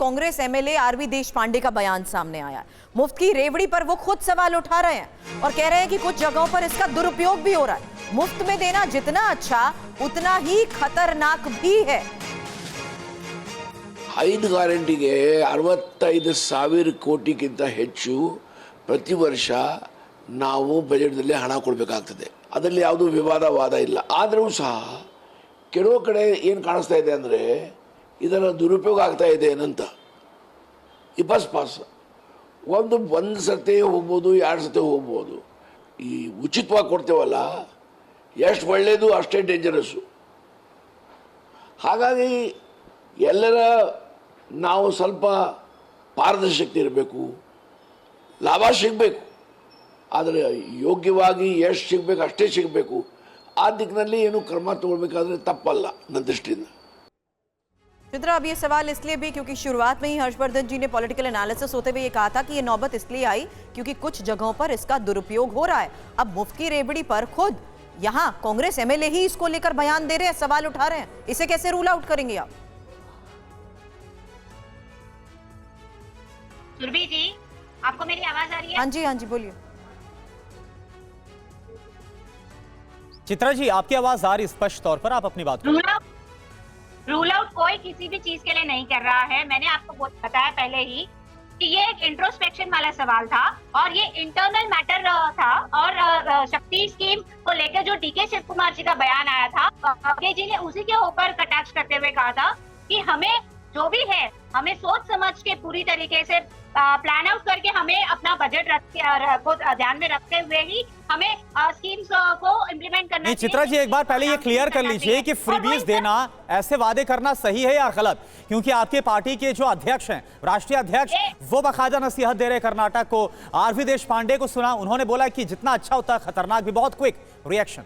Congress MLA RV Deshpande का बयान सामने आया। मुफ्त की रेवड़ी पर वो खुद सवाल उठा रहे हैं और कह रहे हैं कि कुछ जगहों पर इसका दुरुपयोग भी हो रहा है। मुफ्त में देना जितना अच्छा उतना ही खतरनाक भी है। 5 ಗ್ಯಾರಂಟಿಗೆ 65,000 ಕೋಟಿಗಿಂತ ಹೆಚ್ಚು ಪ್ರತಿ ವರ್ಷ ನಾವು ಬಜೆಟ್ನಲ್ಲಿ ಹಣ ಕೊಡಬೇಕಾಗ್ತದೆ. ಅದರಲ್ಲಿ ಯಾವುದೂ ವಿವಾದ ಇಲ್ಲ. ಆದರೂ ಸಹ ಕೆಲವು ಕಡೆ ಏನು ಕಾಣಿಸ್ತಾ ಇದೆ ಅಂದರೆ ಇದರ ದುರುಪಯೋಗ ಆಗ್ತಾ ಇದೆ ಏನಂತ. ಈ ಬಸ್ ಪಾಸ್ ಒಂದು ಸತಿ ಹೋಗ್ಬೋದು, 2 ಸತಿ ಹೋಗ್ಬೋದು. ಈ ಉಚಿತವಾಗಿ ಕೊಡ್ತೇವಲ್ಲ, ಎಷ್ಟು ಒಳ್ಳೆಯದು ಅಷ್ಟೇ ಡೇಂಜರಸ್ಸು. ಹಾಗಾಗಿ ಎಲ್ಲರ ನಾವು ಸ್ವಲ್ಪ ಪಾರದರ್ಶಕತೆ ಇರಬೇಕು, ಲಾಭ ಸಿಗಬೇಕು, ಆದರೆ ಯೋಗ್ಯವಾಗಿ ಎಷ್ಟು ಸಿಗಬೇಕು ಅಷ್ಟೇ ಸಿಗಬೇಕು. ಆ ದಿಕ್ಕಿನಲ್ಲಿ ಏನು ಕ್ರಮ ತಗೊಳ್ಬೇಕಾದ್ರೆ ತಪ್ಪಲ್ಲ ನನ್ನ ದೃಷ್ಟಿಯಿಂದ. चित्रा, अब ये सवाल इसलिए भी क्योंकि शुरुआत में ही हर्षवर्धन जी ने पॉलिटिकल एनालिसिस होते हुए ये कहा था कि ये नौबत इसलिए आई क्योंकि कुछ जगहों पर इसका दुरुपयोग हो रहा है। अब मुफ्त की रेवड़ी पर खुद यहाँ कांग्रेस एमएलए ही इसको लेकर बयान दे रहे हैं, सवाल उठा रहे हैं। इसे कैसे रूल आउट करेंगे आप? सुरभि जी, आपको मेरी आवाज आ रही है? हाँ जी बोलिए। चित्रा जी, आपकी आवाज आ रही स्पष्ट तौर पर, आप अपनी बात करें। रूल आउट कोई किसी भी चीज के लिए नहीं कर रहा है। मैंने आपको बताया पहले ही कि ये एक इंट्रोस्पेक्शन वाला सवाल था और ये इंटरनल मैटर था। और शक्ति स्कीम को लेकर जो डीके शिव कुमार जी का बयान आया था, खड़गे जी ने उसी के ऊपर कटाक्ष करते हुए कहा था कि हमें जो भी है हमें सोच समझ के पूरी तरीके से प्लान आउट करके हमें अपना बजट को ध्यान में रखते हुए ही हमें स्कीम्स को इम्प्लीमेंट करना चाहिए। चित्रा जी, एक बार पहले ये क्लियर कर लीजिए कि फ्रीबीज देना, ऐसे वादे करना सही है या गलत? क्योंकि आपके पार्टी के जो अध्यक्ष हैं, राष्ट्रीय अध्यक्ष, वो बाकायदा नसीहत दे रहे कर्नाटक को। आरवी देशपांडे को सुना, उन्होंने बोला कि जितना अच्छा होता है खतरनाक भी। बहुत क्विक रिएक्शन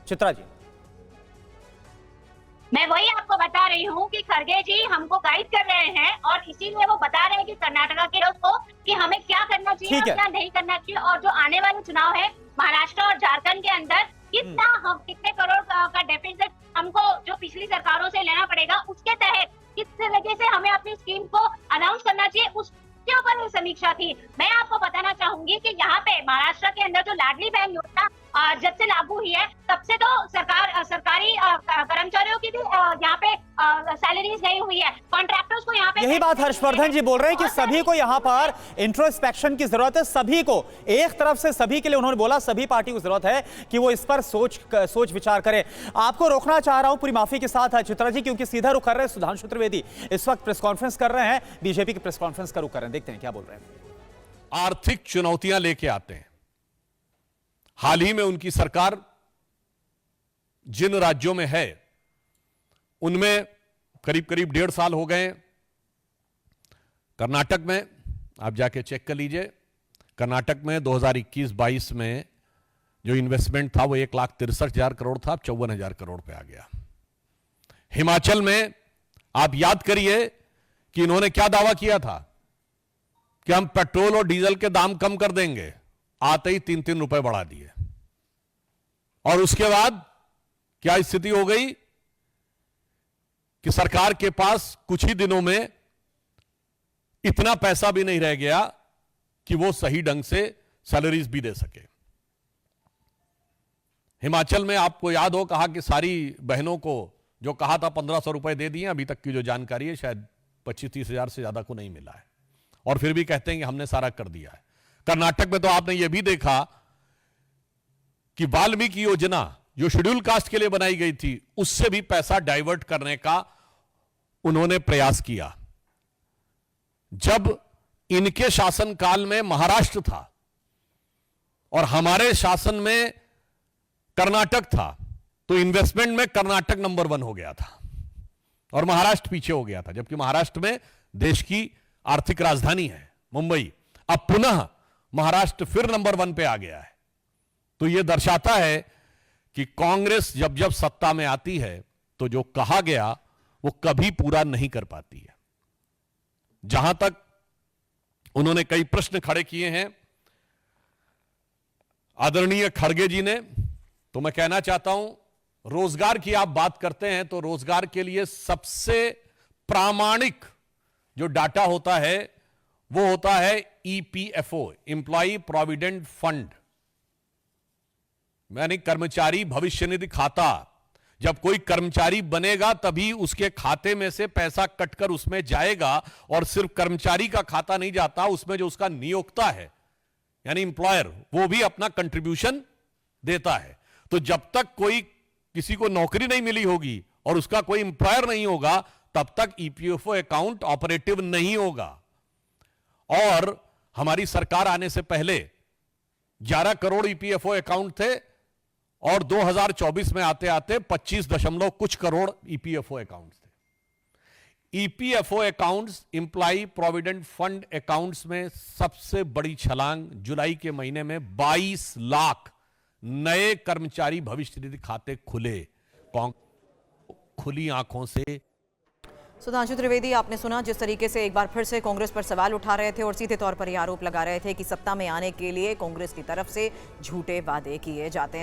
चित्रा जी। मैं वही आपको बता रही हूँ कि खड़गे जी हमको गाइड कर रहे हैं और इसीलिए वो बता रहे हैं कि कर्नाटका के लोग को कि हमें क्या करना चाहिए और क्या नहीं करना चाहिए। और जो आने वाले चुनाव है महाराष्ट्र और झारखंड के अंदर कितने करोड़ का डेफिसिट हमको जो पिछली सरकारों से लेना पड़ेगा, उसके तहत किस तरीके से हमें अपनी स्कीम को अनाउंस करना चाहिए, उसके ऊपर समीक्षा थी। मैं आपको बताना चाहूंगी कि यहाँ पे महाराष्ट्र के अंदर जो लाडली बहन योजना जब से लागू हुई है, तब से तो सरकारी कर्मचारियों की भी यहाँ पे सैलरीज नहीं हुई है, कॉन्ट्रैक्टर्स को यहाँ पे। यही बात हर्षवर्धन जी बोल रहे हैं कि सभी को यहाँ पर इंट्रोस्पेक्शन की जरूरत है। सभी को, एक तरफ से सभी के लिए उन्होंने बोला, सभी पार्टी को जरूरत है कि वो इस पर सोच विचार करें। आपको रोकना चाह रहा हूं पूरी माफी के साथ चित्रा जी, क्योंकि सीधा रुख कर रहे हैं सुधांशु त्रिवेदी इस वक्त प्रेस कॉन्फ्रेंस कर रहे हैं, बीजेपी की प्रेस कॉन्फ्रेंस का रुख कर रहे हैं। देखते हैं क्या बोल रहे हैं। आर्थिक चुनौतियां लेके आते हैं। हाल ही में उनकी सरकार जिन राज्यों में है उनमें करीब 1.5 साल हो गए। कर्नाटक में आप जाके चेक कर लीजिए, कर्नाटक में 2021-22 में जो इन्वेस्टमेंट था वो 1,63,000 करोड़ था, अब 54,000 करोड़ पे आ गया। हिमाचल में आप याद करिए कि इन्होंने क्या दावा किया था कि हम पेट्रोल और डीजल के दाम कम कर देंगे, आते ही 3-3 रुपए बढ़ा दिए। और उसके बाद क्या स्थिति हो गई कि सरकार के पास कुछ ही दिनों में इतना पैसा भी नहीं रह गया कि वो सही ढंग से सैलरीज भी दे सके। हिमाचल में आपको याद हो, कहा कि सारी बहनों को जो कहा था 1,500 रुपए दे दिए, अभी तक की जो जानकारी है शायद 25-30 हजार से ज्यादा को नहीं मिला है, और फिर भी कहते हैं कि हमने सारा कर दिया है। कर्नाटक में तो आपने यह भी देखा कि वाल्मीकि योजना जो शेड्यूल कास्ट के लिए बनाई गई थी, उससे भी पैसा डाइवर्ट करने का उन्होंने प्रयास किया। जब इनके शासनकाल में महाराष्ट्र था और हमारे शासन में कर्नाटक था, तो इन्वेस्टमेंट में कर्नाटक नंबर 1 हो गया था और महाराष्ट्र पीछे हो गया था, जबकि महाराष्ट्र में देश की आर्थिक राजधानी है मुंबई। अब पुनः महाराष्ट्र फिर नंबर 1 पे आ गया है। तो यह दर्शाता है कि कांग्रेस जब जब सत्ता में आती है तो जो कहा गया वो कभी पूरा नहीं कर पाती है। जहां तक उन्होंने कई प्रश्न खड़े किए हैं आदरणीय खड़गे जी ने, तो मैं कहना चाहता हूं, रोजगार की आप बात करते हैं तो रोजगार के लिए सबसे प्रामाणिक जो डाटा होता है वो होता है ईपीएफओ, एम्प्लॉय प्रोविडेंट फंड, यानी कर्मचारी भविष्य निधि खाता। जब कोई कर्मचारी बनेगा तभी उसके खाते में से पैसा कटकर उसमें जाएगा, और सिर्फ कर्मचारी का खाता नहीं जाता, उसमें जो उसका नियोक्ता है यानी एम्प्लॉयर, वो भी अपना कंट्रीब्यूशन देता है। तो जब तक कोई किसी को नौकरी नहीं मिली होगी और उसका कोई एम्प्लॉयर नहीं होगा, तब तक ईपीएफओ अकाउंट ऑपरेटिव नहीं होगा। और हमारी सरकार आने से पहले 11 करोड़ ईपीएफओ अकाउंट थे, और 2024 में आते आते 25 दशमलव कुछ करोड़ ईपीएफओ अकाउंट्स थे। EPFO accounts, employ provident fund accounts में सबसे बड़ी छलांग जुलाई के महीने में 22 लाख नए कर्मचारी भविष्य निधि खाते खुले। खुली आंखों से सुधांशु त्रिवेदी, आपने सुना जिस तरीके से एक बार फिर से कांग्रेस पर सवाल उठा रहे थे और सीधे तौर पर ये आरोप लगा रहे थे कि सत्ता में आने के लिए कांग्रेस की तरफ से झूठे वादे किए जाते हैं।